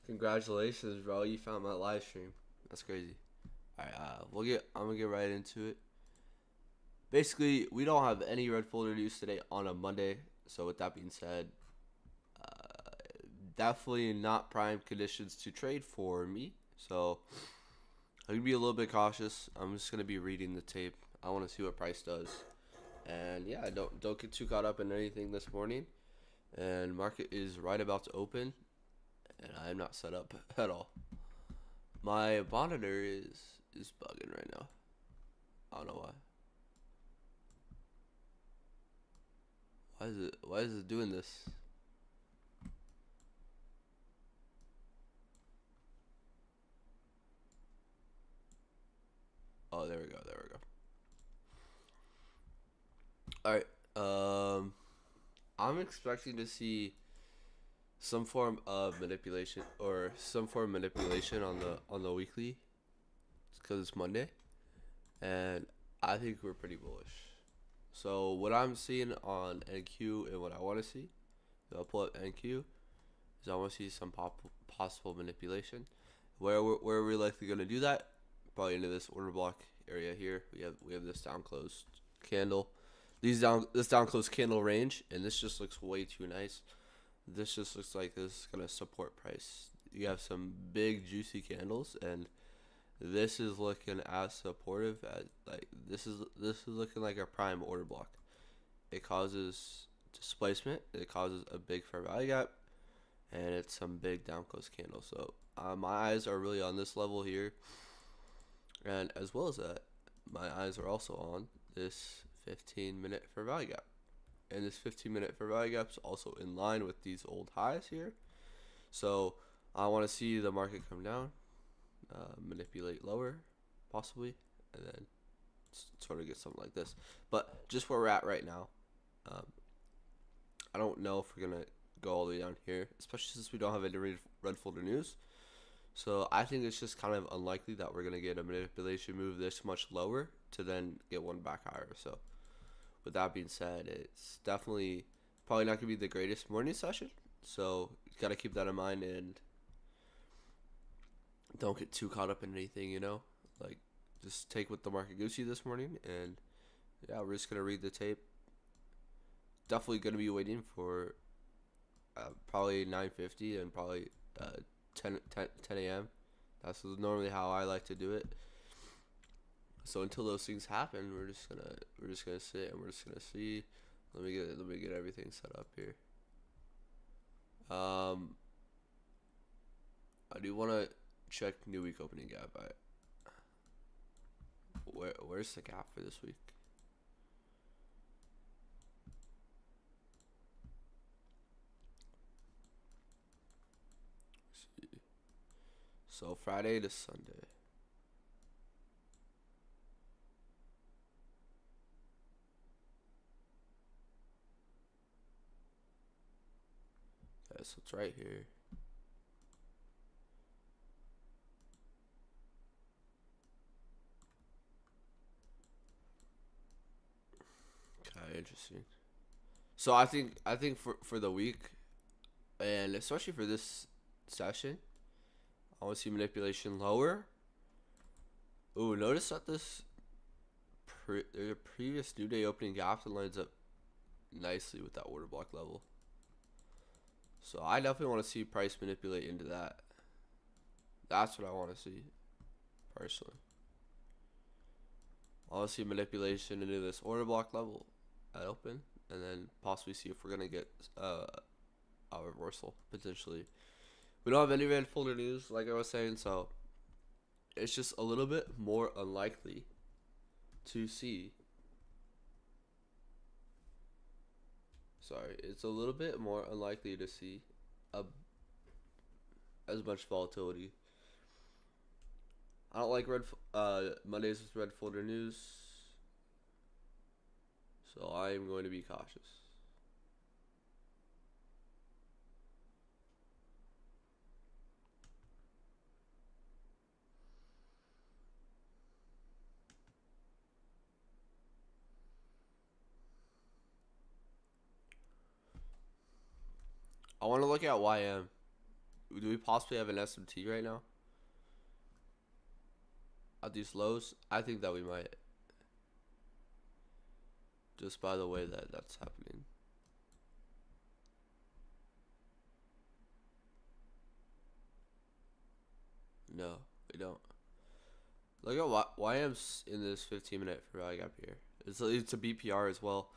Congratulations, bro. You found my live stream. That's crazy. Alright, I'm gonna get right into it. Basically, we don't have any red folder news today on a Monday. So with that being said, definitely not prime conditions to trade for me. So I'm gonna be a little bit cautious. I'm just gonna be reading the tape. I want to see what price does. And yeah, don't get too caught up in anything this morning. And market is right about to open, and I'm not set up at all. My monitor is bugging right now. I don't know why. Why is it doing this? Oh, there we go. There we go. All right. I'm expecting to see some form of manipulation or some form of manipulation on the weekly because it's Monday, and I think we're pretty bullish. So what I'm seeing on NQ and what I want to see, if I'll pull up NQ, is I want to see some possible manipulation. Where are we likely going to do that? Probably into this order block area here. We have this down closed candle. This down closed candle range, and this just looks way too nice. This just looks like this is gonna support price. You have some big juicy candles, and this is looking as supportive as like this is looking like a prime order block. It causes displacement. It causes a big fair value gap, and it's some big down close candles. So my eyes are really on this level here, and as well as that, my eyes are also on this 15-minute fair value gap. And this 15-minute fair value gap is also in line with these old highs here. So I want to see the market come down, manipulate lower, possibly, and then sort of get something like this. But just where we're at right now, um, I don't know if we're gonna go all the way down here, especially since we don't have any red folder news. So I think it's just kind of unlikely that we're gonna get a manipulation move this much lower to then get one back higher. So with that being said, it's definitely probably not gonna be the greatest morning session. So you gotta keep that in mind and don't get too caught up in anything. Like just take what the market gives you this morning, and yeah, we're just gonna read the tape. Definitely gonna be waiting for probably 9:50 and probably 10 a.m. That's normally how I like to do it. So until those things happen, we're just gonna sit and we're just gonna see. Let me get everything set up here. Um, I do want to check new week opening gap. Where's the gap for this week? Let's see. So Friday to Sunday. Okay, so it's right here. Okay, interesting. So I think for the week, and especially for this session, I want to see manipulation lower. Ooh, notice that there's a previous new day opening gap that lines up nicely with that order block level. So I definitely want to see price manipulate into that. That's what I want to see personally. I want to see manipulation into this order block level at open, and then possibly see if we're gonna get a reversal potentially. We don't have any red folder news, like I was saying, so it's just a little bit more unlikely to see. Sorry, it's a little bit more unlikely to see a, as much volatility. I don't like red Mondays with red folder news, so I am going to be cautious. I want to look at YM. do we possibly have an SMT right now at these lows? I think that we might, just by the way that that's happening. No, we don't. Look at YM's in this 15-minute fair value gap here. It's a BPR as well.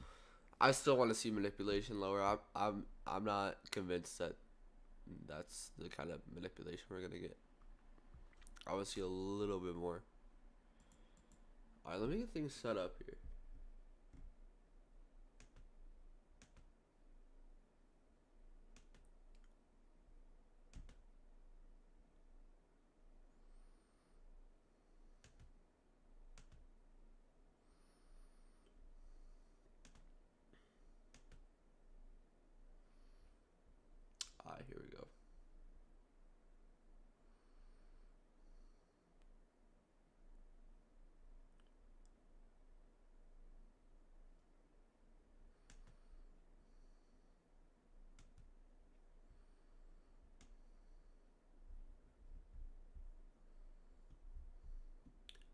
I still want to see manipulation lower. I'm not convinced that that's the kind of manipulation we're gonna get. I want to see a little bit more. All right, let me get things set up here. All right, here we go.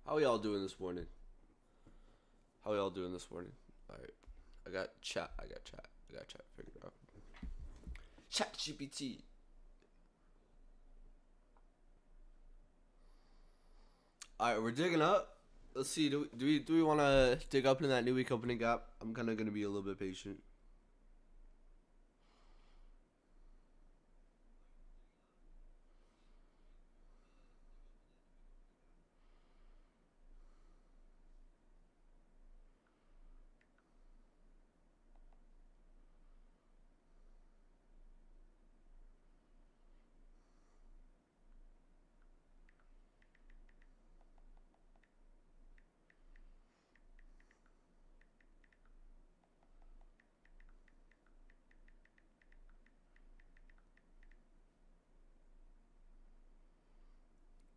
How y'all doing this morning? How y'all doing this morning? All right, I got chat figured out. Chat GPT. All right, we're digging up. Let's see. Do we want to dig up in that new week opening gap? I'm kind of gonna be a little bit patient.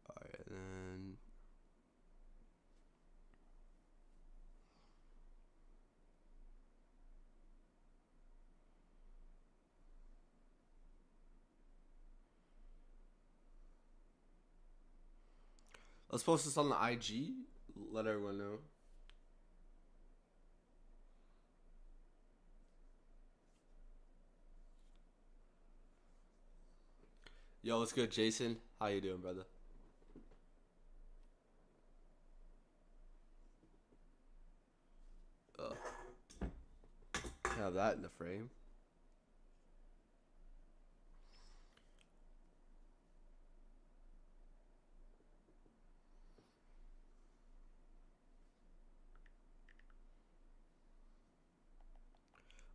All right, then. Let's post this on the IG. Let everyone know. Yo, what's good, Jason? How you doing, brother? Have that in the frame.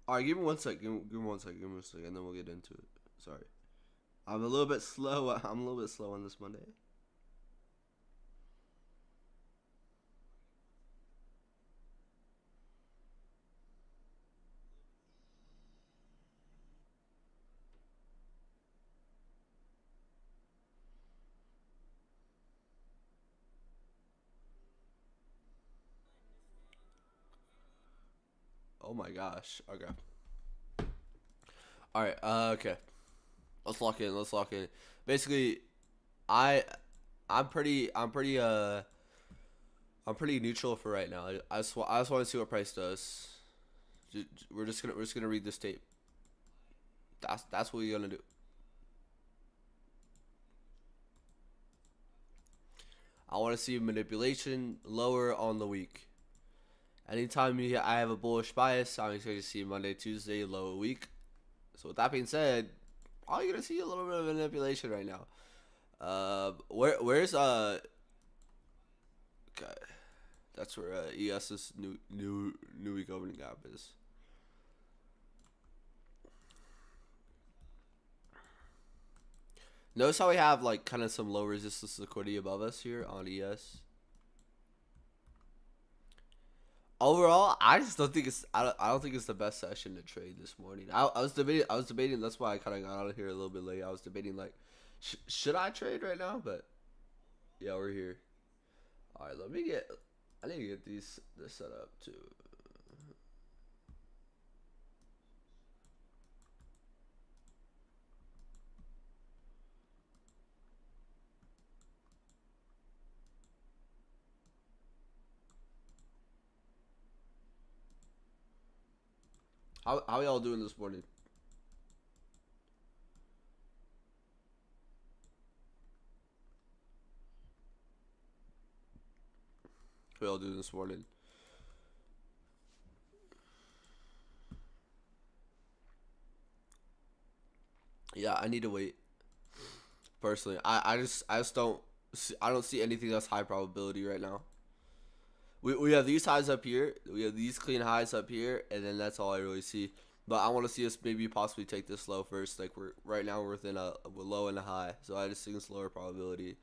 All right, give me one sec. Give me one sec. Give me one sec, and then we'll get into it. Sorry, I'm a little bit slow. I'm a little bit slow on this Monday. Oh my gosh. Okay. All right. Okay. Let's lock in. Let's lock in. Basically, I, I'm pretty neutral for right now. I just want to see what price does. We're just gonna read this tape. That's what we're gonna do. I want to see manipulation lower on the week. Anytime I have a bullish bias, I'm expecting to see Monday, Tuesday, low week. So with that being said, probably gonna see a little bit of manipulation right now. Where's okay, that's where ES's new week opening gap is. Notice how we have like kind of some low resistance liquidity above us here on ES. Overall, I just don't think I don't think it's the best session to trade this morning. I was debating. That's why I kind of got out of here a little bit late. I was debating like, should I trade right now? But yeah, we're here. All right, let me get. I need to get this set up too. How y'all doing this morning? How y'all doing this morning? Yeah, I need to wait. Personally, I just don't I don't see anything that's high probability right now. We have these highs up here. We have these clean highs up here, and then that's all I really see. But I want to see us maybe possibly take this low first. Like we're right now we're within a low and a high, so I just think it's lower probability.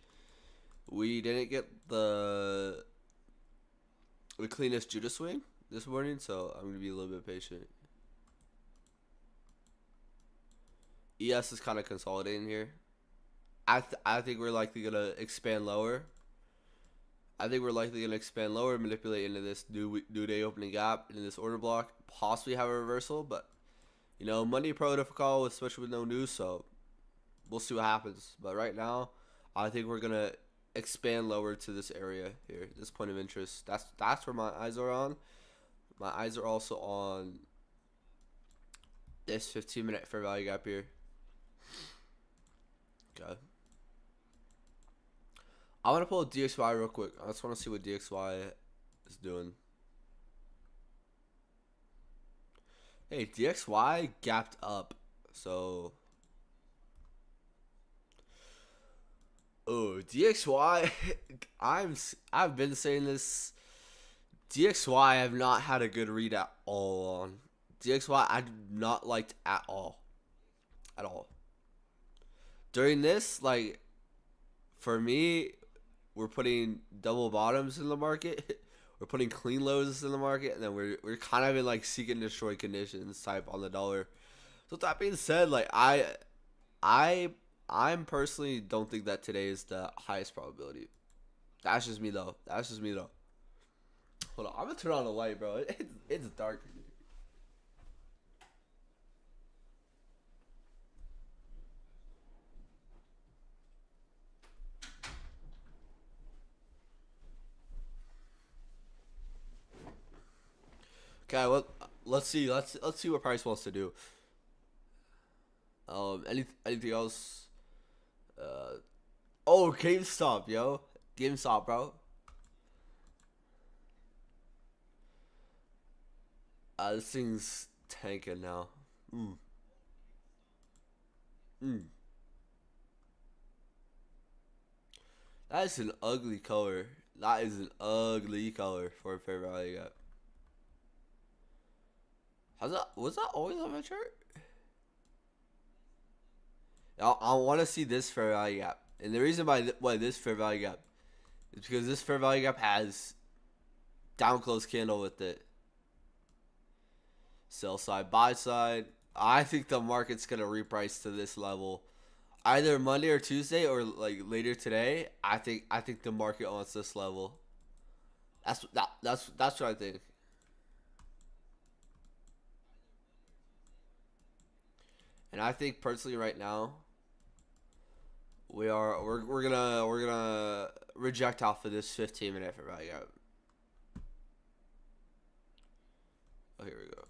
We didn't get the cleanest Judah swing this morning, so I'm gonna be a little bit patient. ES is kind of consolidating here. I think we're likely gonna expand lower. I think we're likely going to expand lower, manipulate into this new day opening gap in this order block, possibly have a reversal. But Monday protocol, especially with no news, so we'll see what happens. But right now, I think we're gonna expand lower to this area here, this point of interest. That's where my eyes are on. My eyes are also on this 15-minute fair value gap here. Okay. I want to pull DXY real quick. I just want to see what DXY is doing. Hey, DXY gapped up. So, oh, DXY. I've been saying this. DXY I have not had a good read at all on. DXY I do not liked at all. At all. During this, like, for me, we're putting double bottoms in the market. We're putting clean lows in the market, and then we're kind of in like seek and destroy conditions type on the dollar. So with that being said, like I'm personally don't think that today is the highest probability. That's just me though. That's just me though. Hold on, I'm gonna turn on the light, bro. It's dark. Okay, well, let's see. Let's see what Price wants to do. Anything else? Uh, oh, GameStop, yo, GameStop, bro. This thing's tanking now. Mm, mm. That is an ugly color. That is an ugly color for a fair value gap. How's that? Was that always on my chart? I want to see this fair value gap, and the reason why this fair value gap is because this fair value gap has down close candle with it. Sell side, buy side. I think the market's gonna reprice to this level, either Monday or Tuesday or like later today. I think the market wants this level. That's what I think. And I think personally right now we're gonna reject off of this 15-minute fair value gap. Oh, here we go.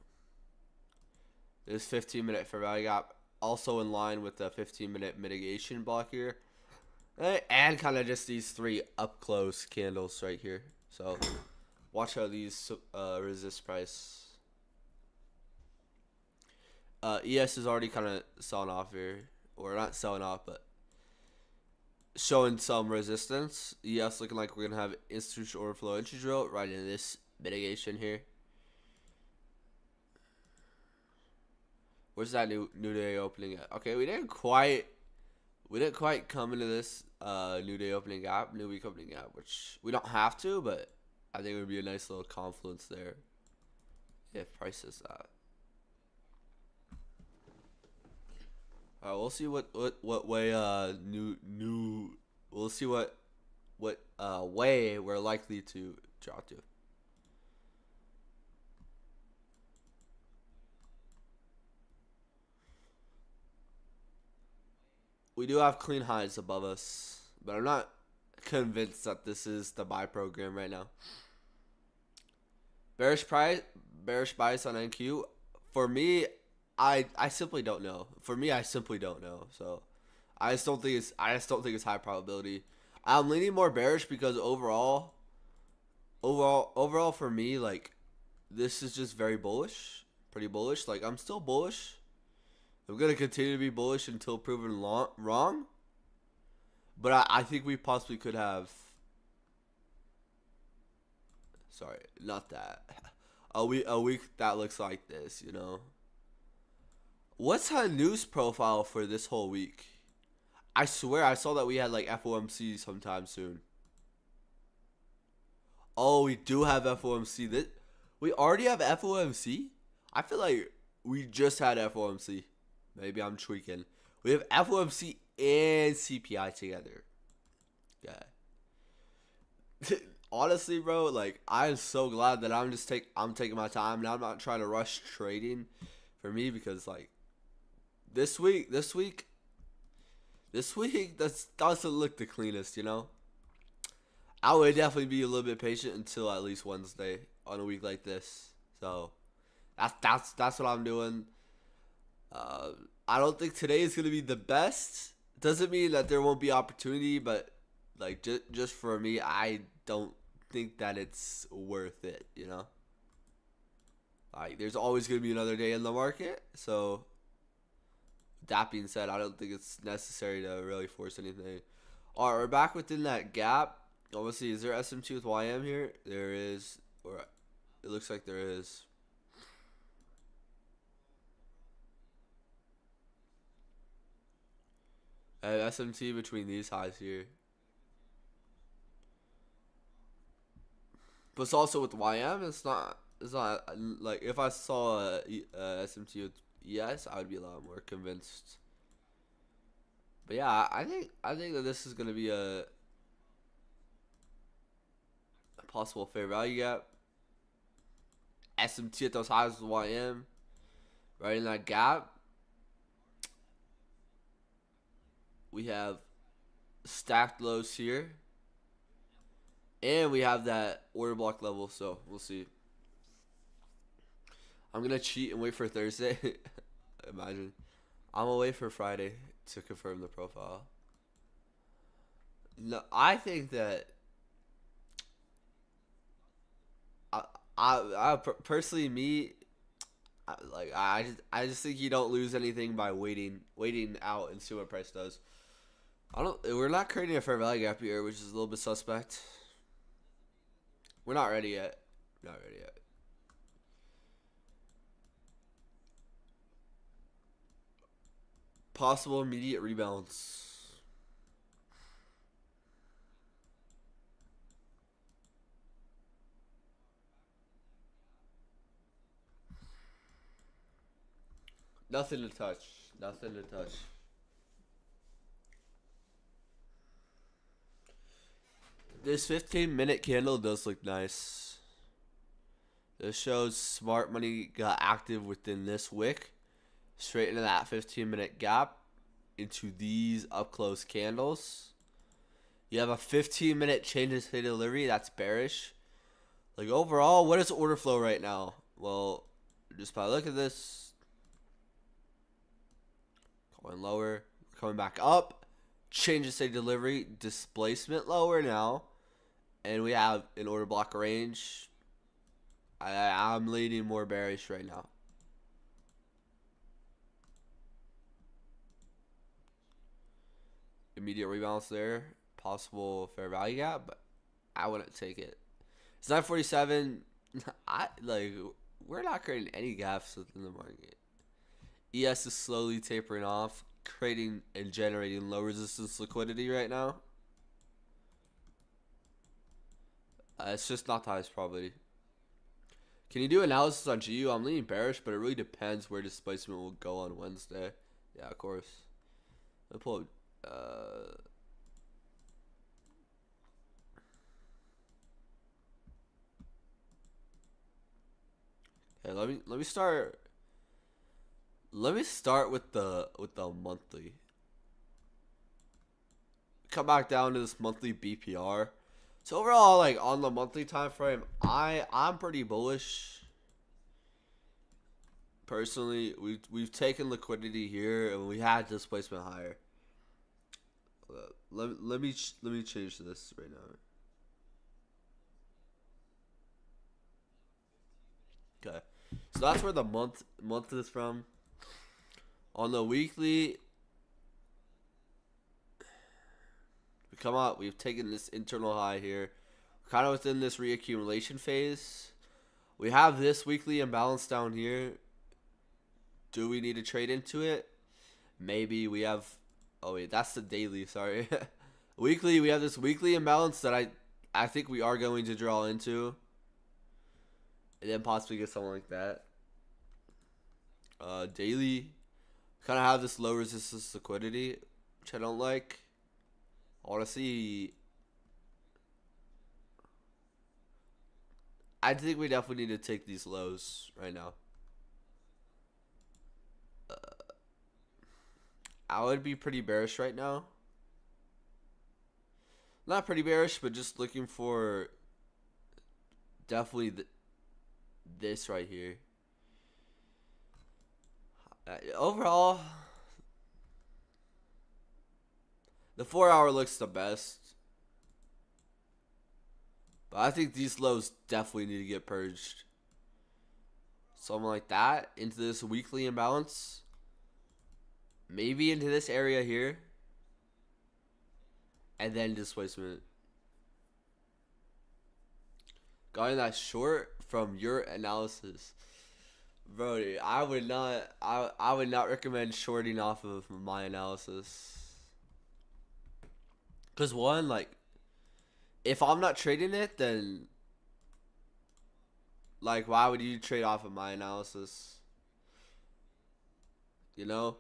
This 15-minute fair value gap also in line with the 15-minute mitigation block here. And kind of just these three up close candles right here. So watch how these resist price. ES is already kind of selling off here, or not selling off, but showing some resistance. ES looking like we're gonna have institutional overflow entry drill right in this mitigation here. Where's that new day opening at? Okay, we didn't quite come into this new day opening gap, new week opening gap, which we don't have to, but I think it would be a nice little confluence there if price is that. We'll see what way new we'll see what way we're likely to drop to. We do have clean highs above us, but I'm not convinced that this is the buy program right now. Bearish price, bearish bias on NQ for me, I simply don't know. For me, I simply don't know. So I just don't think it's high probability. I'm leaning more bearish because overall for me, like this is just very bullish, pretty bullish. Like I'm still bullish. I'm gonna continue to be bullish until proven wrong. But I think we possibly could have. Sorry, not that. A week that looks like this, you know. What's our news profile for this whole week? I swear I saw that we had like FOMC sometime soon. Oh, we do have FOMC. We already have FOMC? I feel like we just had FOMC. Maybe I'm tweaking. We have FOMC and CPI together. Yeah. Honestly, bro, like I'm so glad that I'm taking my time and I'm not trying to rush trading for me because like this week that doesn't look the cleanest, you know. I would definitely be a little bit patient until at least Wednesday on a week like this. So that's what I'm doing. Uh, I don't think today is gonna be the best. Doesn't mean that there won't be opportunity, but like just for me, I don't think that it's worth it. You know, like there's always gonna be another day in the market. So that being said, I don't think it's necessary to really force anything. All right, we're back within that gap. Obviously, is there SMT with YM here? There is, or it looks like there is. SMT between these highs here. But it's also with YM, it's not. It's not like if I saw a SMT with ES, I would be a lot more convinced. But yeah, I think that this is gonna be a possible fair value gap. SMT at those highs with YM, right in that gap. We have stacked lows here, and we have that order block level. So we'll see. I'm gonna cheat and wait for Thursday. Imagine. I'm gonna wait for Friday to confirm the profile. No, I think that personally me, I just think you don't lose anything by waiting out and see what price does. I don't. We're not creating a fair value gap here, which is a little bit suspect. We're not ready yet. Not ready yet. Possible immediate rebounds. Nothing to touch. Nothing to touch. This 15-minute candle does look nice. This shows smart money got active within this wick, straight into that 15-minute gap, into these up close candles. You have a 15-minute change in state delivery. That's bearish. Like overall, what is order flow right now? Well, just by look at this, going lower, coming back up, change in state delivery, displacement lower now, and we have an order block range. I'm leaning more bearish right now. Immediate rebalance there, possible fair value gap, but I wouldn't take it. It's 947. We're not creating any gaps within the market. ES is slowly tapering off, creating and generating low resistance liquidity right now. It's just not the highest probability. Can you do analysis on GU? I'm leaning bearish, but it really depends where displacement will go on Wednesday. Yeah, of course. Let me pull up. Okay, let me start. Let me start with the monthly. Come back down to this monthly BPR. So overall, like on the monthly time frame, I'm pretty bullish. personally, we've taken liquidity here and we had displacement higher. Let me change this right now. Okay, so that's where the month is from. On the weekly, we come out. We've taken this internal high here. We're kind of within this reaccumulation phase. We have this weekly imbalance down here. Do we need to trade into it? Maybe we have. Oh wait, that's the daily. Sorry, weekly. We have this weekly imbalance that I think we are going to draw into, and then possibly get something like that. Daily, kind of have this low resistance liquidity, which I don't like. I want to see. I think we definitely need to take these lows right now. I would be pretty bearish right now. Not pretty bearish, but just looking for definitely this right here. Overall, the 4 hour looks the best. But I think these lows definitely need to get purged. Something like that into this weekly imbalance. Maybe into this area here. And then displacement. Got that short from your analysis. Brody, I would not recommend shorting off of my analysis. Cause one, like, if I'm not trading it, then like why would you trade off of my analysis? You know?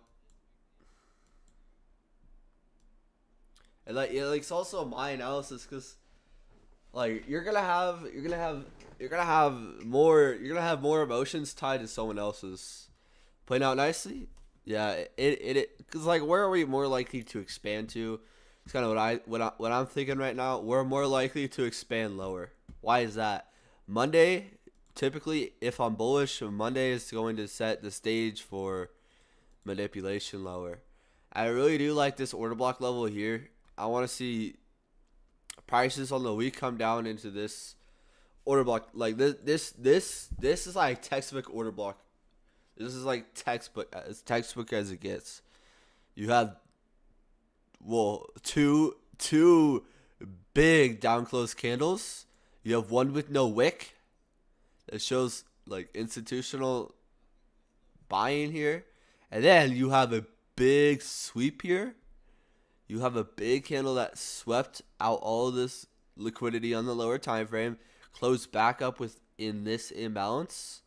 And like it's also my analysis because like you're gonna have more emotions tied to someone else's playing out nicely. Yeah, it because like where are we more likely to expand to? It's kind of what I'm thinking right now. We're more likely to expand lower. Why is that? Monday, typically, if I'm bullish, Monday is going to set the stage for manipulation lower. I really do like this order block level here. I want to see prices on the week come down into this order block. Like this is like textbook order block. This is like textbook as it gets. You have two big down close candles. You have one with no wick that shows like institutional buying here, and then you have a big sweep here. You have a big candle that swept out all of this liquidity on the lower time frame, closed back up within this imbalance,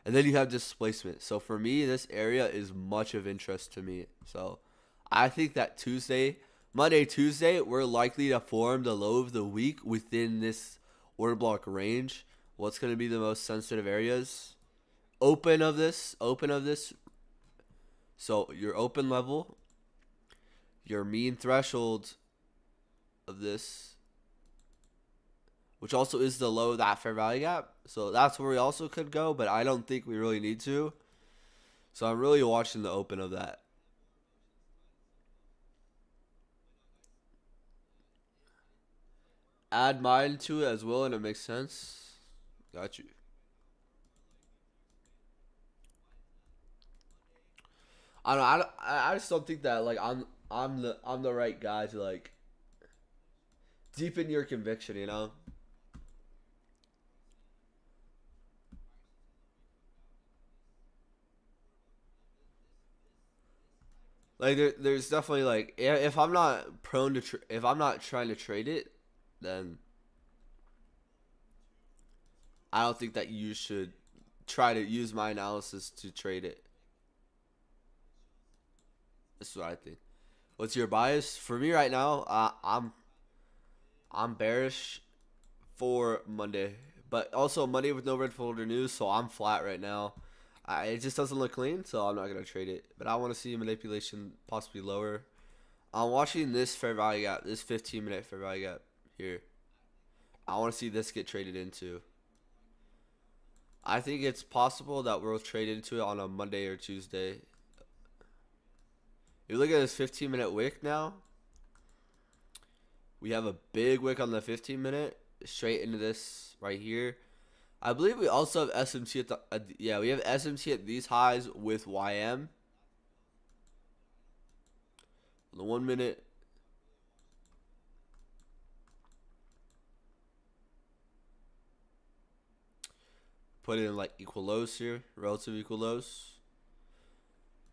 and then you have displacement. So for me, this area is much of interest to me. So I think that Monday, Tuesday, we're likely to form the low of the week within this order block range. What's going to be the most sensitive areas? Open of this. So your open level, your mean threshold of this, which also is the low of that fair value gap. So that's where we also could go, but I don't think we really need to. So I'm really watching the open of that. Add mine to it as well, and it makes sense. Got you. I just don't think that like I'm the right guy to like deepen your conviction, you know? Like there's definitely like if I'm not prone to if I'm not trying to trade it, then I don't think that you should try to use my analysis to trade it. This is what I think. What's your bias for me right now? I'm bearish for Monday, but also Monday with no red folder news, so I'm flat right now. It just doesn't look clean, so I'm not gonna trade it. But I want to see manipulation possibly lower. I'm watching this fair value gap, this 15-minute fair value gap here. I want to see this get traded into. I think it's possible that we'll trade into it on a Monday or Tuesday. You look at this 15-minute wick now. We have a big wick on the 15-minute straight into this right here. I believe we also have SMT at the yeah, we have SMT at these highs with YM. On the 1 minute. Put in like equal lows here, relative equal lows.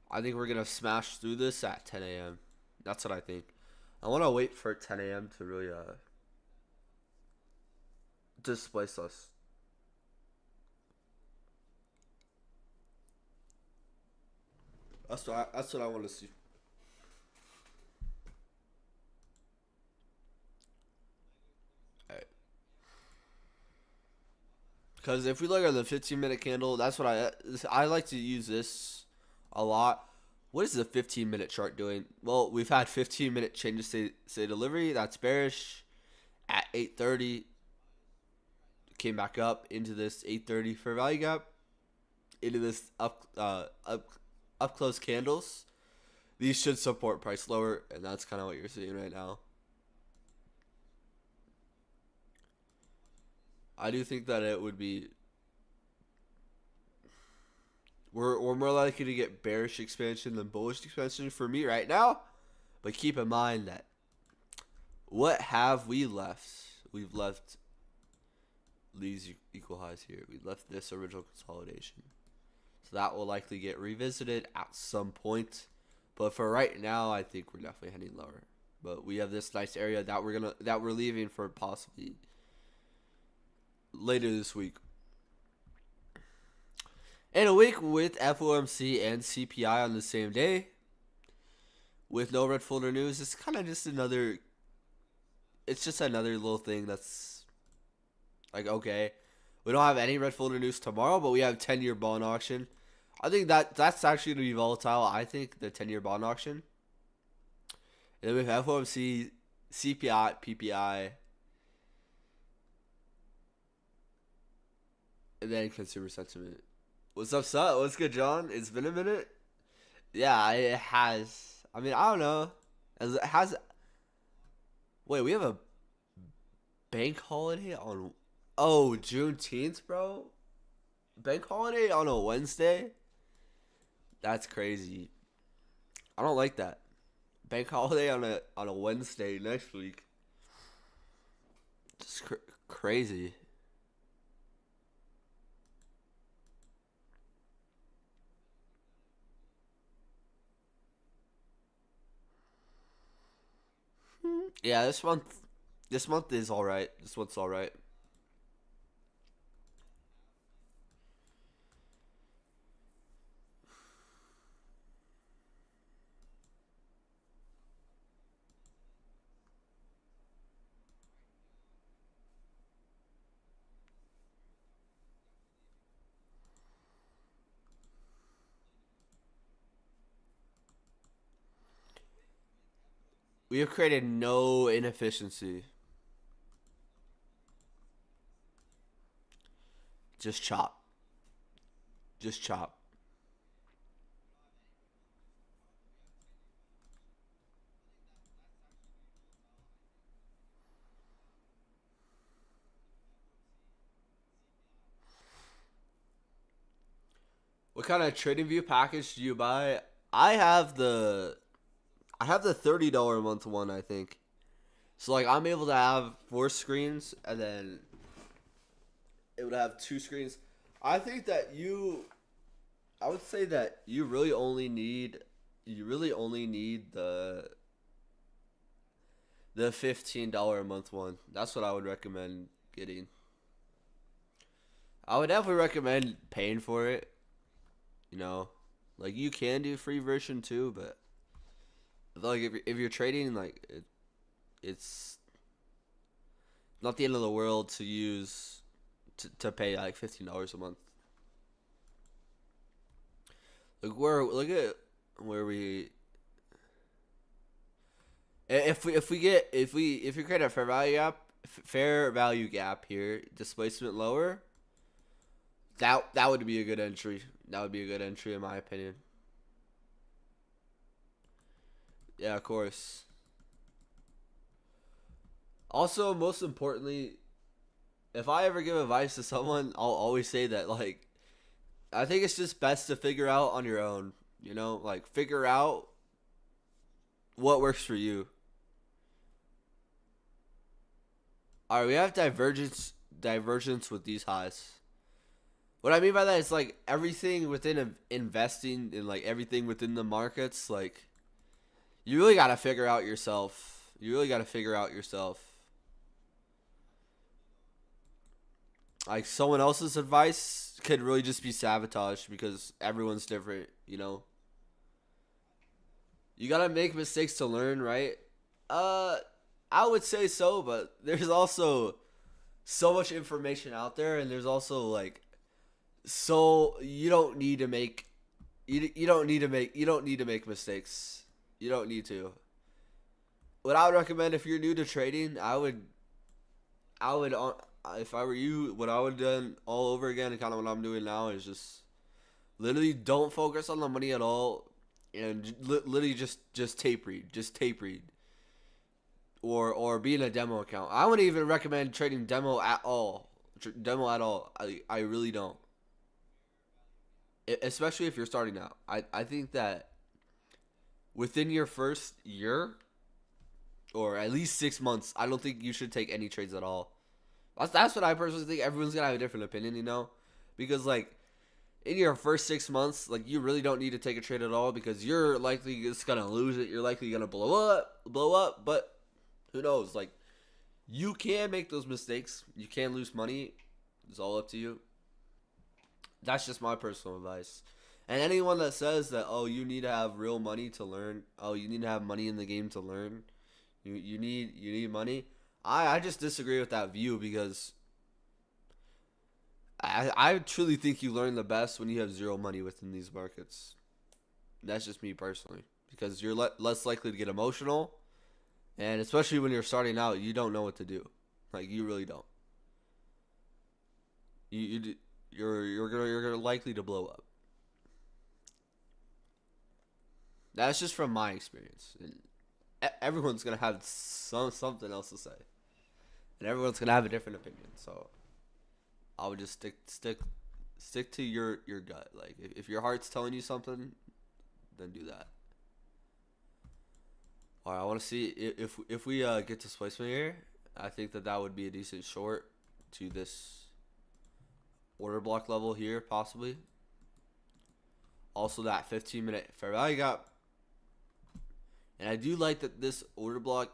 I think we're gonna smash through this at 10 a.m. That's what I think. I want to wait for 10 a.m. to really displace us. That's what I want to see. Alright. Because if we look at the 15-minute candle, that's what I like to use this a lot. What is the 15-minute chart doing? Well, we've had 15-minute changes say delivery. That's bearish at 8:30. Came back up into this 8:30 fair value gap. Into this up close candles. These should support price lower, and that's kind of what you're seeing right now. I do think that it would be. We're more likely to get bearish expansion than bullish expansion for me right now. But keep in mind that what have we left? We've left these equal highs here. We left this original consolidation. So that will likely get revisited at some point. But for right now, I think we're definitely heading lower. But we have this nice area that we're leaving for possibly later this week. And a week with FOMC and CPI on the same day, with no red folder news, it's kind of just another. It's just another little thing that's like, okay, we don't have any red folder news tomorrow, but we have 10-year bond auction. I think that's actually going to be volatile. I think the 10-year bond auction. And then we have FOMC, CPI, PPI, and then consumer sentiment. What's up, Sut? What's good, John? It's been a minute. Yeah, it has. I mean, I don't know. It has. Wait, we have a bank holiday on. Oh, Juneteenth, bro. Bank holiday on a Wednesday. That's crazy. I don't like that. Bank holiday on a Wednesday next week. Just crazy. Yeah, this month is all right. This month's all right. We have created no inefficiency. Just chop. Just chop. What kind of trading view package do you buy? I have the $30 a month one, I think. So like I'm able to have 4 screens and then it would have 2 screens. I think that I would say that you really only need the $15 a month one. That's what I would recommend getting. I would definitely recommend paying for it. You know, like you can do free version too, but I feel like if you're trading, like it's not the end of the world to use to pay like $15 a month. Look at where we if we create a fair value gap here, displacement lower, That would be a good entry. That would be a good entry in my opinion. Yeah, of course. Also, most importantly, if I ever give advice to someone, I'll always say that like I think it's just best to figure out on your own. You know, like figure out what works for you. All right, we have divergence with these highs. What I mean by that is like everything within investing and like everything within the markets. Like you really gotta figure out yourself. You really gotta figure out yourself. Like someone else's advice could really just be sabotaged because everyone's different. You know, you gotta make mistakes to learn, right? Uh, I would say so, but there's also so much information out there, and there's also like so you don't need to make you don't need to make mistakes. You don't need to. What I would recommend if you're new to trading, I would if I were you, what I would have done all over again and kind of what I'm doing now is just literally don't focus on the money at all and literally just tape read or be in a demo account. I wouldn't even recommend trading demo at all. Demo at all. I really don't. Especially if you're starting out. I think that within your first year or at least 6 months, I don't think you should take any trades at all. That's what I personally think. Everyone's gonna have a different opinion, you know, because like in your first 6 months, like you really don't need to take a trade at all because you're likely just gonna lose it. You're likely gonna blow up. But who knows? Like you can make those mistakes. You can lose money. It's all up to you. That's just my personal advice. And anyone that says that, oh, you need to have real money to learn, oh, you need to have money in the game to learn, you need money. I just disagree with that view because I truly think you learn the best when you have zero money within these markets. That's just me personally because you're less likely to get emotional, and especially when you're starting out, you don't know what to do. Like you really don't. You're likely to blow up. That's just from my experience. And everyone's gonna have something else to say, and everyone's gonna have a different opinion. So I would just stick to your gut. Like if your heart's telling you something, then do that. All right, I want to see if we get displacement here. I think that would be a decent short to this order block level here, possibly. Also, that 15-minute fair value gap. And I do like that this order block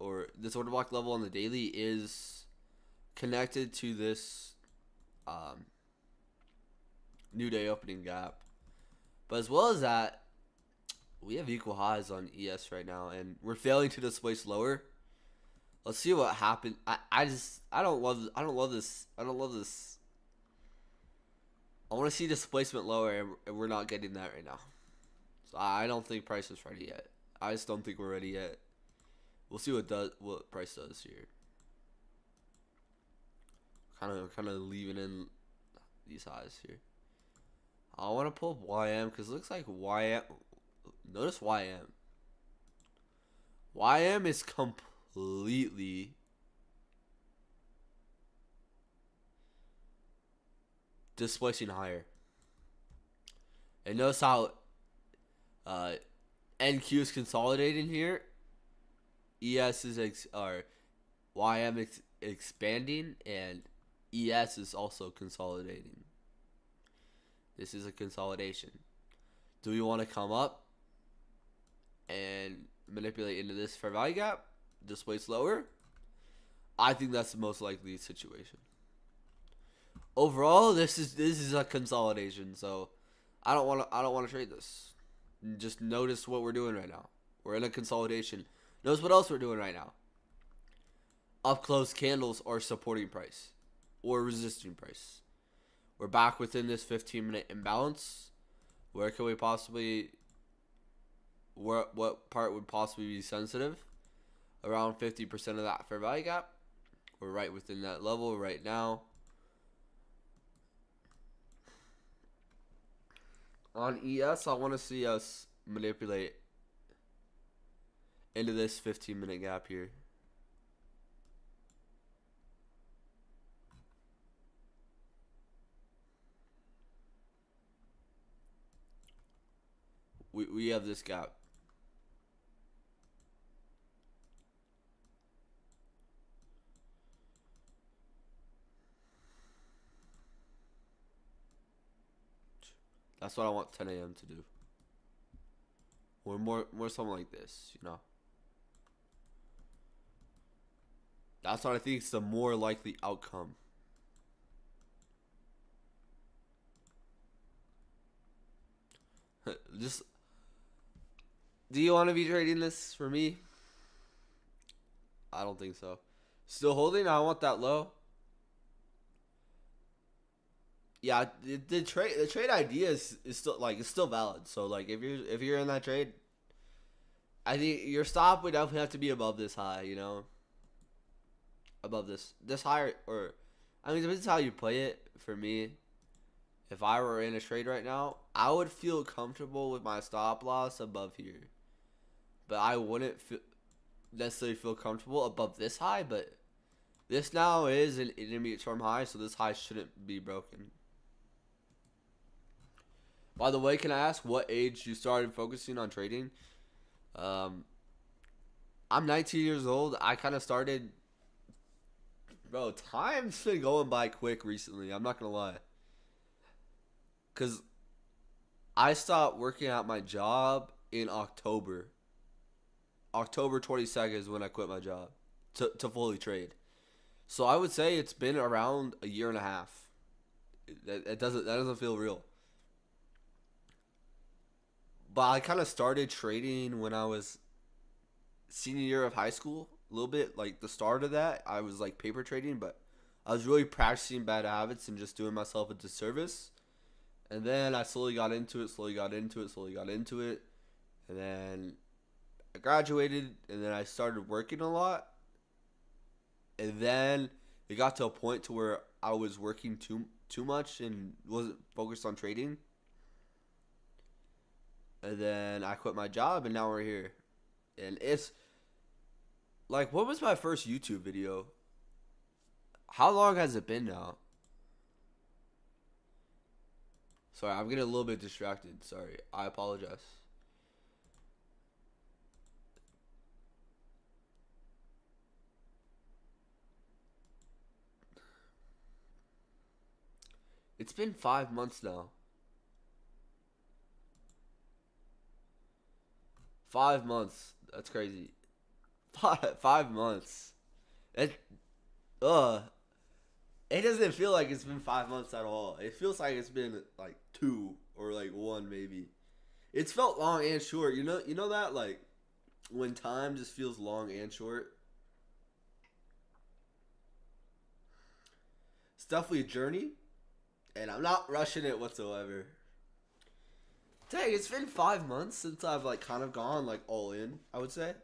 level on the daily is connected to this new day opening gap. But as well as that, we have equal highs on ES right now, and we're failing to displace lower. Let's see what happens. I don't love this. I want to see displacement lower, and we're not getting that right now. So I don't think price is ready yet. I just don't think we're ready yet. We'll see what price does here. Kind of leaving in these highs here. I want to pull up YM because it looks like YM. Notice YM. YM is completely displacing higher. And notice how NQ is consolidating here. ES is YM expanding, and ES is also consolidating. This is a consolidation. Do we want to come up and manipulate into this fair value gap, displace lower? I think that's the most likely situation. Overall, this is a consolidation, so I don't want to trade this. Just notice what we're doing right now. We're in a consolidation. Notice what else we're doing right now. Up close candles are supporting price or resisting price. We're back within this 15-minute imbalance. Where can we possibly? What part would possibly be sensitive? Around 50% of that fair value gap. We're right within that level right now. On ES, I want to see us manipulate into this 15-minute gap here. We have this gap. That's what I want 10 a.m. to do. Or more something like this, you know. That's what I think is the more likely outcome. Just, do you want to be trading this for me? I don't think so. Still holding. I want that low. Yeah, the trade idea is still like it's still valid. So like if you're in that trade, I think your stop would definitely have to be above this high. You know, above this higher or, I mean, depends how you play it. For me, if I were in a trade right now, I would feel comfortable with my stop loss above here, but I wouldn't necessarily feel comfortable above this high. But this now is an intermediate term high, so this high shouldn't be broken. By the way, can I ask what age you started focusing on trading? Um, I'm 19 years old. I kind of started, bro. Time's been going by quick recently. I'm not gonna lie, cause I stopped working at my job in October. October 22nd is when I quit my job to fully trade. So I would say it's been around a year and a half. That doesn't feel real. But I kind of started trading when I was senior year of high school. A little bit like the start of that, I was like paper trading, but I was really practicing bad habits and just doing myself a disservice. And then I slowly got into it, slowly got into it, slowly got into it. And then I graduated, and then I started working a lot. And then it got to a point to where I was working too much and wasn't focused on trading. And then I quit my job, and now we're here. And it's like, what was my first YouTube video? How long has it been now? Sorry, I'm getting a little bit distracted. Sorry, I apologize. It's been 5 months now. 5 months. That's crazy. 5 months. It uh it doesn't feel like it's been 5 months at all. It feels like it's been like two or like one maybe. It's felt long and short. You know that like when time just feels long and short. It's definitely a journey, and I'm not rushing it whatsoever. Dang, it's been 5 months since I've like kind of gone like all in, I would say.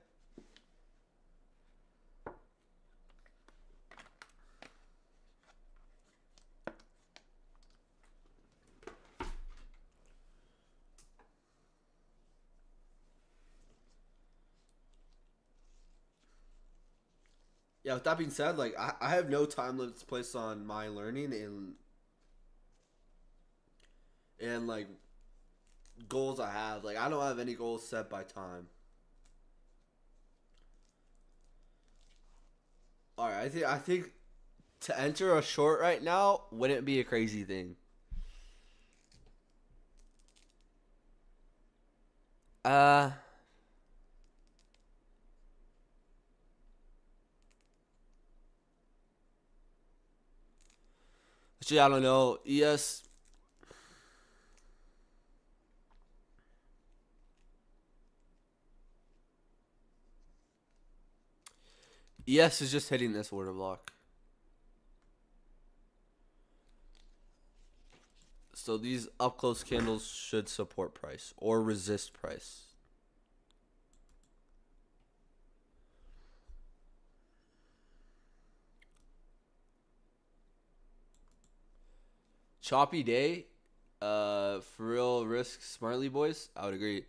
Yeah, with that being said, like I have no time limits placed on my learning and like goals I have. Like I don't have any goals set by time. All right, I think to enter a short right now wouldn't be a crazy thing. Uh, Actually, I don't know. ES is just hitting this order block. So these up close candles should support price or resist price. Choppy day. For real, risk smartly, boys. I would agree.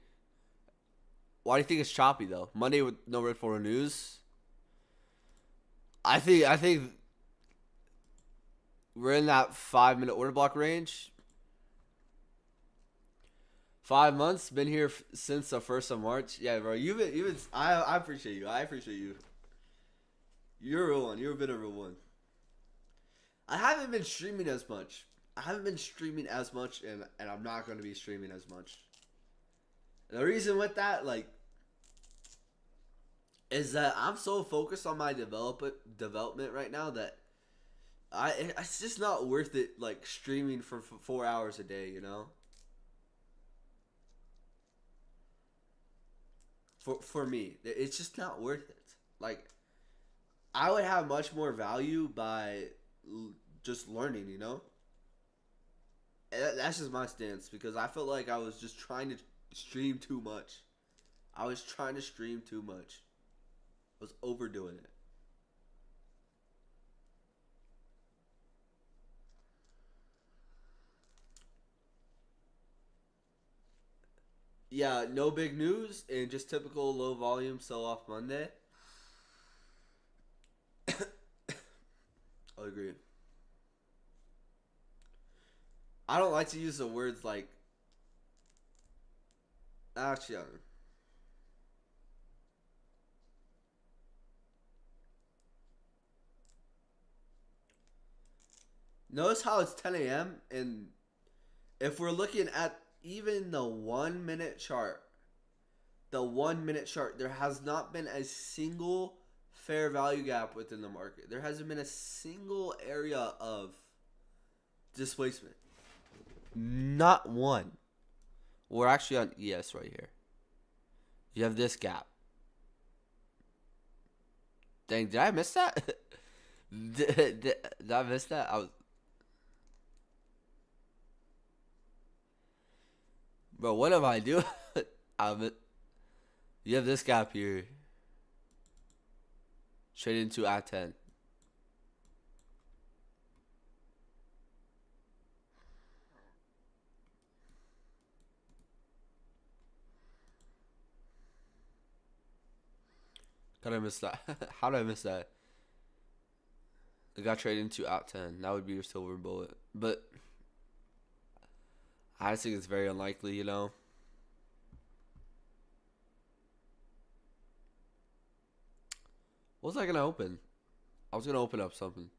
Why do you think it's choppy though? Monday with no red for news. I think we're in that 5 minute order block range. 5 months, been here since the 1st of March. Yeah, bro, you've been. I appreciate you. I appreciate you. You're a real one. You've been a real one. I haven't been streaming as much. I haven't been streaming as much, and I'm not going to be streaming as much. And the reason with that, like, is that I'm so focused on my development right now that it's just not worth it. Like streaming for 4 hours a day, you know. For me, it's just not worth it. Like I would have much more value by just learning, you know. And that's just my stance because I felt like I was just trying to stream too much. I was trying to stream too much. I was overdoing it. Yeah, no big news and just typical low volume sell off Monday. I agree. I don't like to use the words like actually. Notice how it's 10 a.m. and if we're looking at even the 1 minute chart, there has not been a single fair value gap within the market. There hasn't been a single area of displacement. Not one. We're actually on ES right here. You have this gap. Dang, did I miss that? did I miss that? Bro, what am I doing? You have this gap here. Straight into I-10. How did I miss that? How did I miss that? It got traded into I-10. That would be your silver bullet. But I just think it's very unlikely, you know? What was I going to open? I was going to open up something.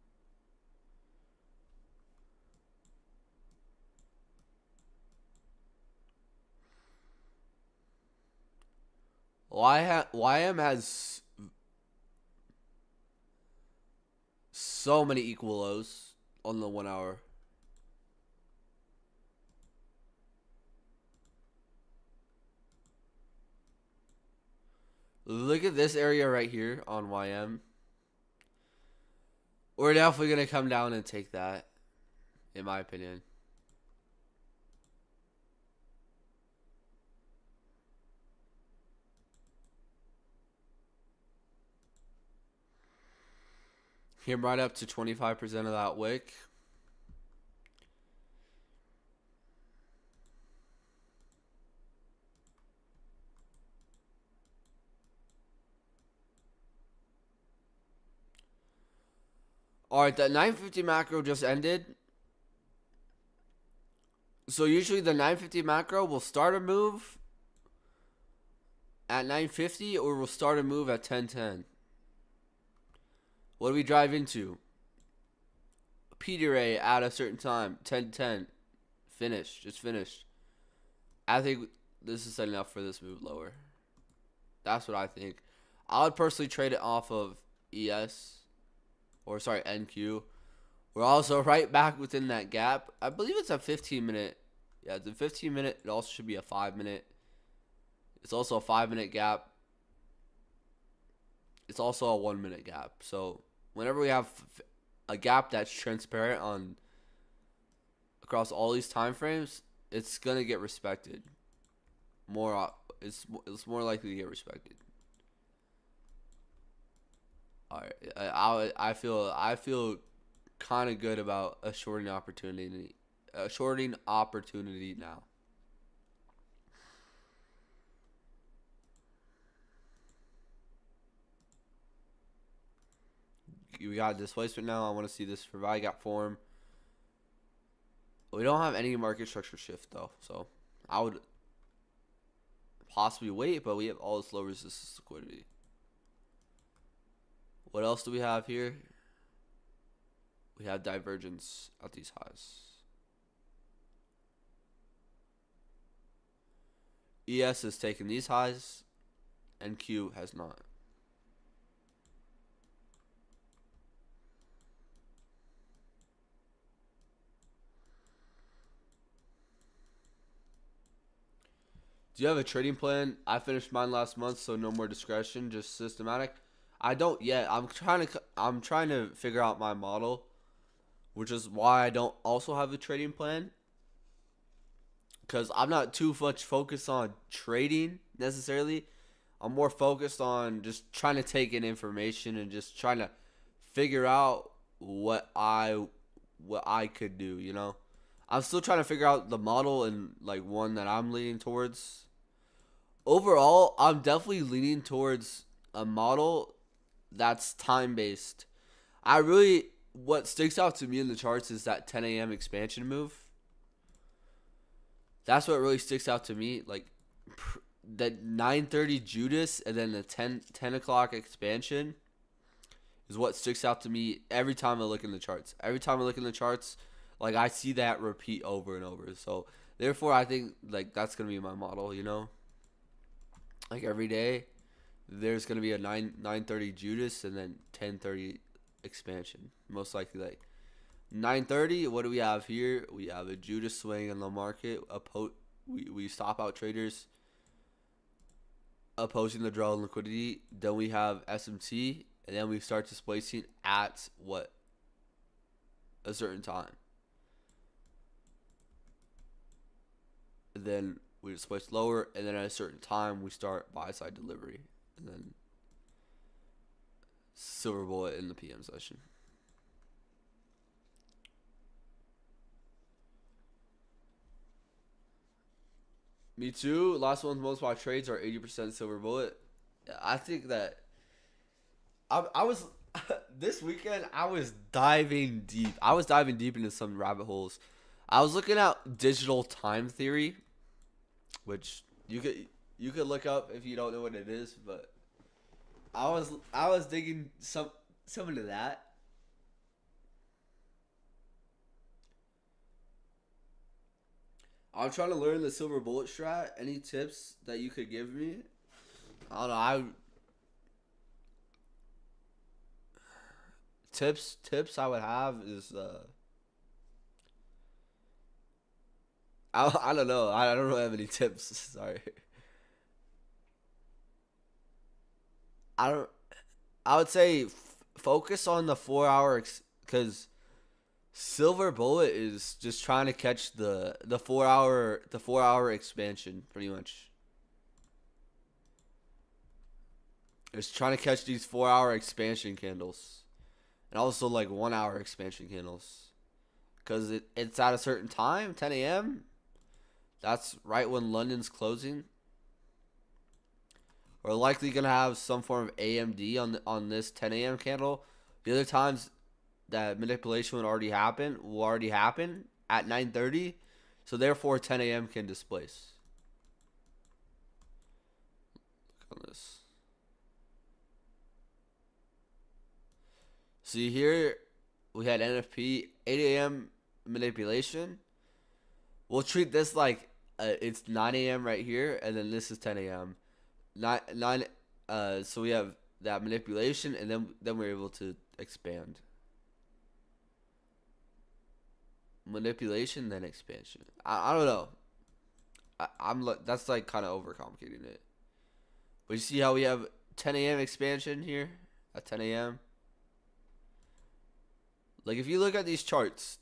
YM has so many equal lows on the 1 hour. Look at this area right here on YM. We're definitely going to come down and take that, in my opinion. Came right up to 25% of that wick. Alright, that 950 macro just ended. So usually the 950 macro will start a move at 950 or will start a move at 1010. What do we drive into? PD ray at a certain time. 1010. Finished. Just finished. I think this is setting up for this move lower. That's what I think. I would personally trade it off of ES. Or sorry, NQ. We're also right back within that gap. I believe it's a 15-minute. Yeah, it's a 15-minute. It also should be a 5-minute. It's also a 5-minute gap. It's also a 1-minute gap. So whenever we have a gap that's transparent on across all these time frames, it's gonna get respected. It's more likely to get respected. All right, I feel kind of good about a shorting opportunity shorting opportunity now. We got displacement now. I want to see this provide gap form. We don't have any market structure shift though, so I would possibly wait, but we have all this low resistance liquidity. What else do we have here? We have divergence at these highs. ES has taken these highs, and Q has not. Do you have a trading plan? I finished mine last month, so no more discretion, just systematic. I don't yet. I'm trying to figure out my model, which is why I don't also have a trading plan. Because I'm not too much focused on trading necessarily. I'm more focused on just trying to take in information and just trying to figure out what I could do, you know. I'm still trying to figure out the model and like one that I'm leaning towards. Overall, I'm definitely leaning towards a model that's time based. What sticks out to me in the charts is that 10 a.m. expansion move. That's what really sticks out to me. Like that 9:30 Judas and then the 10 o'clock expansion is what sticks out to me every time I look in the charts. Every time I look in the charts, like I see that repeat over and over. So therefore, I think like that's gonna be my model. You know, like every day, there's gonna be a 9:30 Judas and then 10:30 expansion. Most likely, like 9:30. What do we have here? We have a Judas swing in the market. We stop out traders opposing the draw and liquidity. Then we have SMT, and then we start displacing at what? A certain time. And then we displace lower, and then at a certain time we start buy side delivery, and then silver bullet in the PM session. Me too. Last month's most bought trades are 80% silver bullet. I think that I was this weekend. I was diving deep. I was diving deep into some rabbit holes. I was looking at digital time theory, which you could look up if you don't know what it is. But I was digging some into that. I'm trying to learn the silver bullet strat. Any tips that you could give me? I don't know. Tips I would have is I don't know. I don't really have any tips. Sorry. I don't. I would say focus on the 4 hour because silver bullet is just trying to catch the 4 hour expansion pretty much. It's trying to catch these 4 hour expansion candles, and also like 1 hour expansion candles, because it's at a certain time, 10 a.m. That's right when London's closing. We're likely gonna have some form of AMD on this 10 a.m. candle. The other times that manipulation will already happen at 9:30. So therefore 10 a.m. can displace. Look on this. See here, we had NFP 8 a.m. manipulation. We'll treat this like it's 9 a.m. right here, and then this is 10 a.m. 9 so we have that manipulation, and then we're able to expand. Manipulation, then expansion. I don't know. I'm that's like kind of overcomplicating it. But you see how we have 10 a.m. expansion here at 10 a.m. Like if you look at these charts,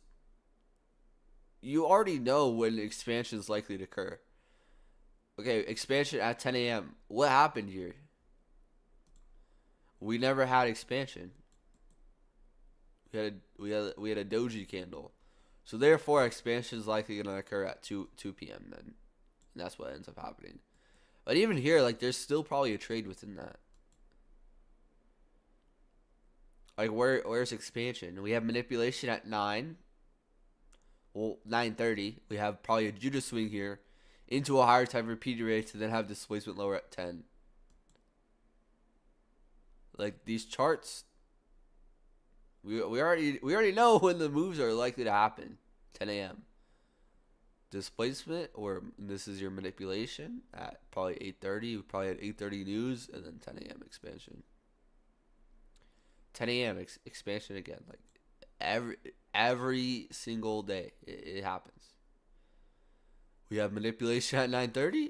you already know when expansion is likely to occur. Okay, expansion at 10 a.m. What happened here? We never had expansion. We had a doji candle. So therefore, expansion is likely going to occur at 2 p.m. then. And that's what ends up happening. But even here, like, there's still probably a trade within that. Like, where's expansion? We have manipulation at 9. Well, 9:30. We have probably a Judah swing here into a higher type repeated rate to then have displacement lower at 10. Like, these charts, we already know when the moves are likely to happen. 10 a.m. Displacement, or this is your manipulation at probably 8:30. We probably had 8:30 news and then 10 a.m. expansion. 10 a.m. Expansion again, like every single day it happens. We have manipulation at 9:30,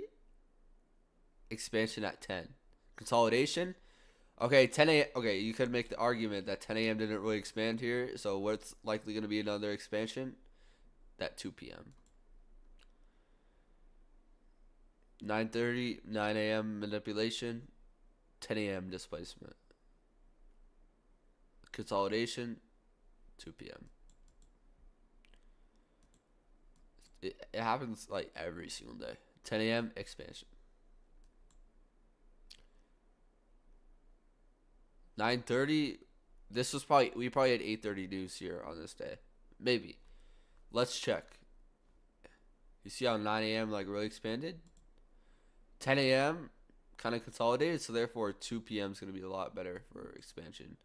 expansion at 10, consolidation. Okay, 10 a.m. Okay, you could make the argument that 10 a.m. didn't really expand here, so what's likely going to be another expansion? At 2 p.m. 9:30, 9 a.m. manipulation, 10 a.m. displacement. Consolidation, 2 p.m. It happens like every single day. 10 a.m. expansion. 9:30. We probably had 8:30 news here on this day. Maybe. Let's check. You see how 9 a.m. like really expanded? 10 a.m. kind of consolidated, so therefore 2 p.m. is going to be a lot better for expansion.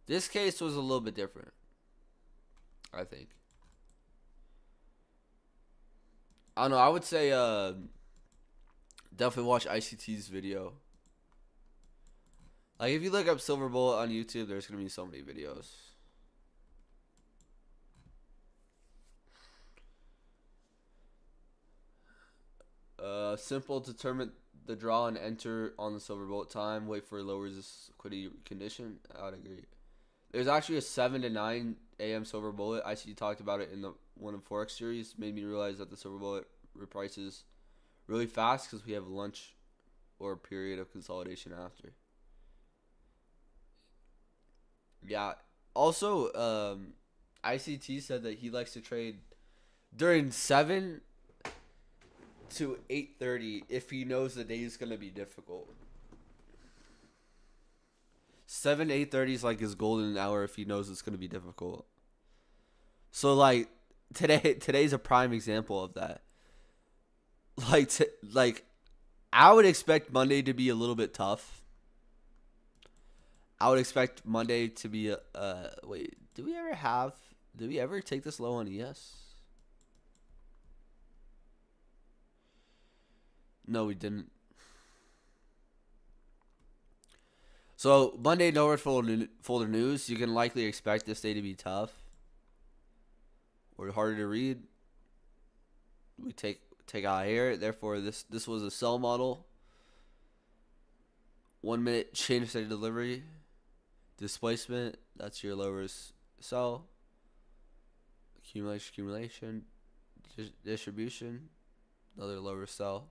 This case was a little bit different, I think. I don't know. I would say definitely watch ICT's video. Like, if you look up Silver Bullet on YouTube, there's going to be so many videos. Simple, determine the draw and enter on the Silver Bullet time. Wait for lower liquidity condition. I would agree. There's actually a 7 to 9 a.m. Silver Bullet. ICT talked about it in the one of Forex series. Made me realize that the Silver Bullet reprices really fast because we have lunch or a period of consolidation after. Yeah. Also, ICT said that he likes to trade during 7 to 8:30 if he knows the day is going to be difficult. 7 to 8:30 is like his golden hour if he knows it's going to be difficult. So like today's a prime example of that. Like I would expect Monday to be a little bit tough. I would expect Monday to be wait, did we ever take this low on ES? No, we didn't. So Monday, no folder news. You can likely expect this day to be tough or harder to read. We take out here. Therefore, this was a sell model. 1 minute change of state delivery. Displacement. That's your lowest sell. Accumulation. Distribution. Another lower sell.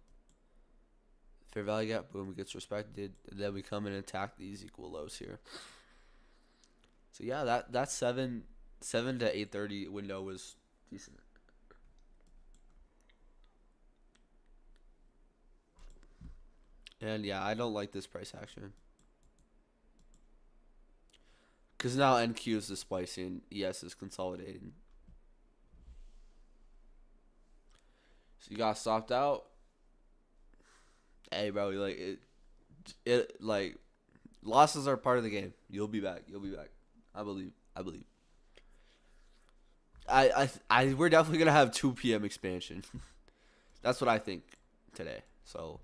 Fair value gap, boom, it gets respected. And then we come in and attack these equal lows here. So yeah, that 7 to 8:30 window was decent. And yeah, I don't like this price action. Because now NQ is displacing, ES is consolidating. So you got stopped out. Hey, bro, like it like losses are part of the game. You'll be back. I believe. We're definitely gonna have 2 p.m. expansion. That's what I think today. So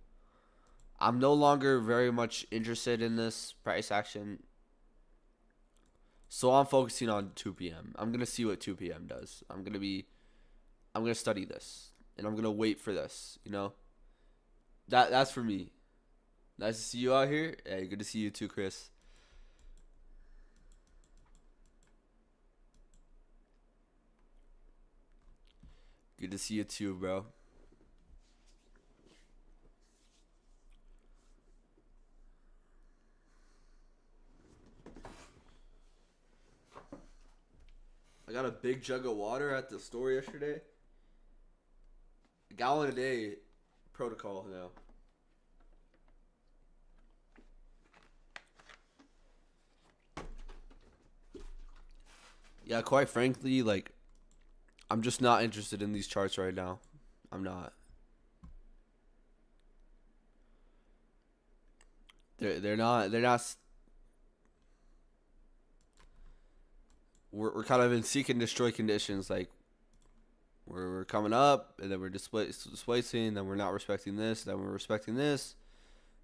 I'm no longer very much interested in this price action. So I'm focusing on 2 p.m. I'm gonna see what 2 p.m. does. I'm gonna study this and I'm gonna wait for this. You know. That's for me. Nice to see you out here. Hey, good to see you too, Chris. Good to see you too, bro. I got a big jug of water at the store yesterday. A gallon a day protocol now. Yeah, quite frankly, like I'm just not interested in these charts right now. I'm not. They're not. We're kind of in seek and destroy conditions. Like we're coming up, and then we're displacing. Then we're not respecting this. Then we're respecting this.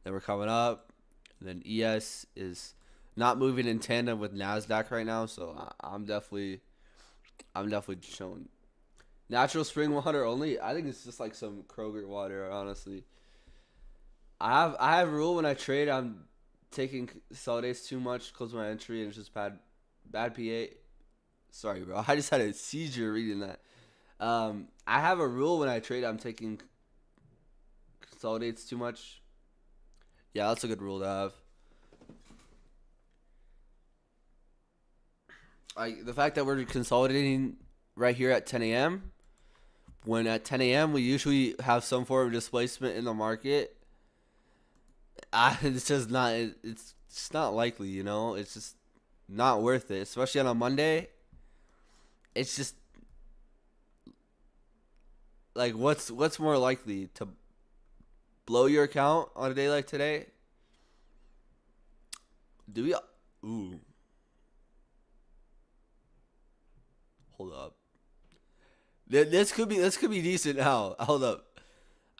Then we're coming up. And then ES is not moving in tandem with Nasdaq right now. So I'm definitely showing natural spring water only. I think it's just like some Kroger water. Honestly, I have a rule when I trade. I'm taking consolidates too much, close my entry, and it's just bad PA. Sorry, bro. I just had a seizure reading that. I have a rule when I trade. I'm taking consolidates too much. Yeah, that's a good rule to have. Like the fact that we're consolidating right here at 10 a.m. When at 10 a.m. we usually have some form of displacement in the market. It's just not. It's just not likely, you know. It's just not worth it, especially on a Monday. It's just like what's more likely to blow your account on a day like today? Do we? Ooh, hold up. This could be decent now. Hold up.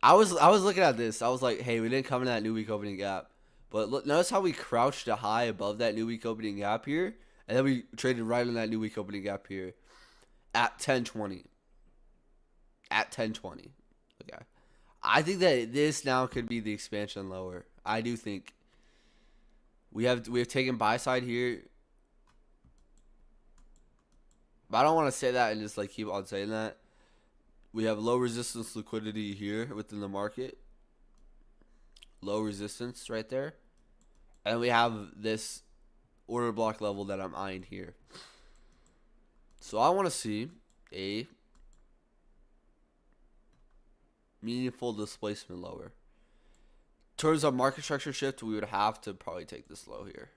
I was looking at this. I was like, hey, we didn't come in that new week opening gap, but look, notice how we crouched a high above that new week opening gap here, and then we traded right on that new week opening gap here at 10:20. At 10:20. Okay. I think that this now could be the expansion lower. I do think we have taken buy side here, but I don't want to say that and just like keep on saying that. We have low resistance liquidity here within the market. Low resistance right there. And we have this order block level that I'm eyeing here. So I want to see a meaningful displacement lower. In terms of market structure shift, we would have to probably take this low here.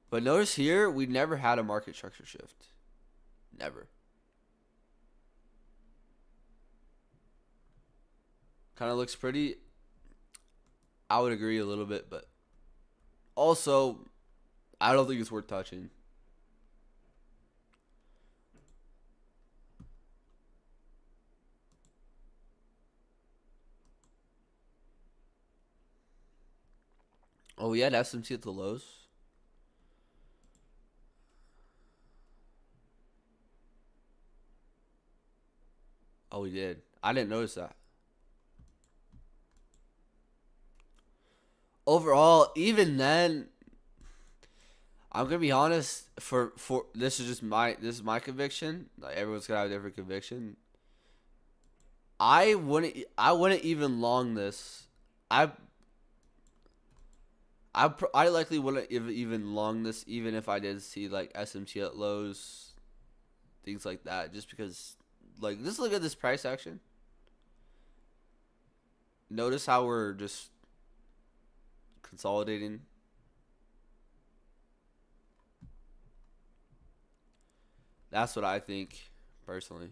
But notice here, we never had a market structure shift. Never. Kind of looks pretty. I would agree a little bit, but also, I don't think it's worth touching. Oh, we had SMT at the lows. Oh, we did. I didn't notice that. Overall, even then, I'm gonna be honest. For this is my conviction. Like everyone's gonna have a different conviction. I wouldn't even long this. I I likely wouldn't even long this, even if I did see like SMT at lows, things like that. Just because, like, just look at this price action. Notice how we're just consolidating. That's what I think personally.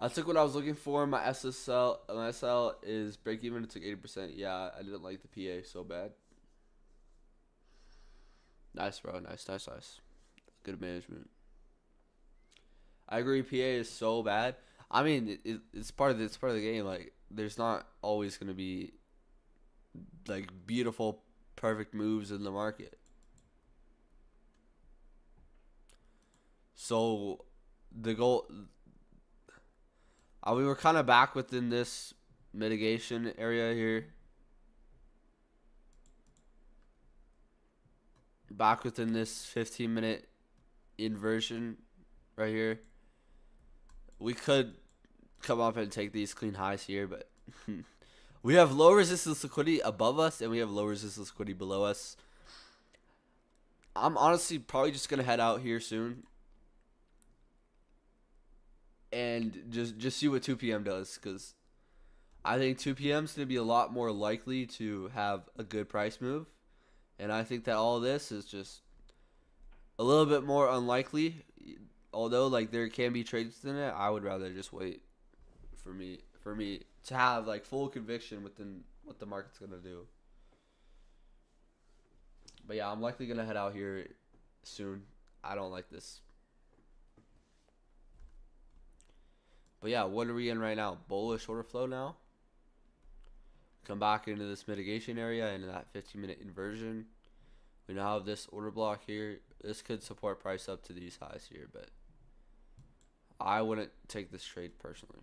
I took what I was looking for. My SSL, my SL is break even. It took 80%. Yeah, I didn't like the PA so bad. Nice, bro. Nice, nice, nice. Good management. I agree. PA is so bad. I mean, it's part of the game. Like, there's not always gonna be like beautiful, perfect moves in the market. So the goal. We were kind of back within this mitigation area here. Back within this 15-minute inversion right here. We could come up and take these clean highs here, but we have low resistance liquidity above us, and we have low resistance liquidity below us. I'm honestly probably just gonna head out here soon and just see what 2 p.m. does, because I think 2 p.m. is gonna be a lot more likely to have a good price move, and I think that all this is just a little bit more unlikely. Although like there can be trades in it, I would rather just wait for me to have like full conviction within what the market's gonna do. But yeah, I'm likely gonna head out here soon. I don't like this. But yeah, what are we in right now? Bullish order flow now. Come back into this mitigation area and that 15-minute inversion. We now have this order block here. This could support price up to these highs here, but I wouldn't take this trade personally.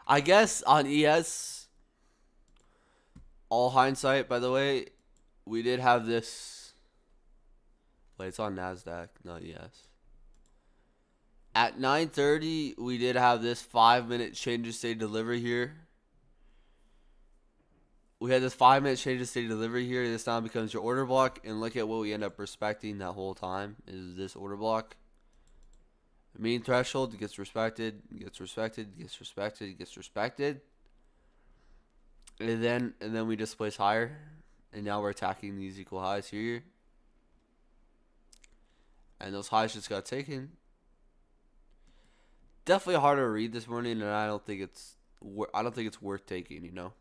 I guess on ES, all hindsight, by the way, we did have this. Wait, it's on NASDAQ, not ES. At 9:30, we did have this 5-minute change of state delivery here. We had this 5-minute change of state delivery here. This now becomes your order block, and look at what we end up respecting that whole time is this order block. Mean threshold gets respected, gets respected, gets respected, gets respected. And then we just place higher. And now we're attacking these equal highs here. And those highs just got taken. Definitely harder to read this morning, and I don't think it's worth taking, you know.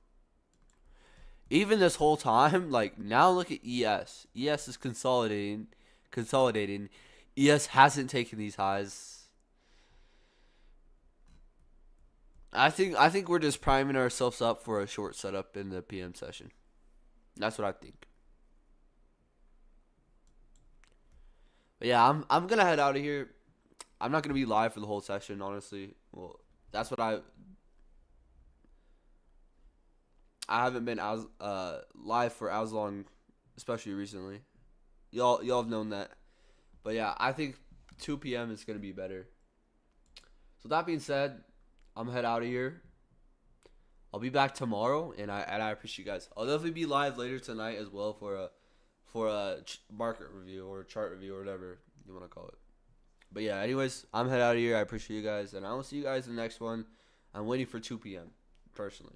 Even this whole time, like now look at ES. ES is consolidating. ES hasn't taken these highs. I think we're just priming ourselves up for a short setup in the PM session. That's what I think. But yeah, I'm gonna head out of here. I'm not gonna be live for the whole session, honestly. Well, that's what I haven't been as live for as long, especially recently. Y'all have known that. But yeah, I think 2 p.m. is gonna be better. So that being said, I'm gonna head out of here. I'll be back tomorrow, and I appreciate you guys. I'll definitely be live later tonight as well for a market review or chart review or whatever you want to call it. But yeah, anyways, I'm head out of here. I appreciate you guys, and I will see you guys in the next one. I'm waiting for 2 p.m. personally.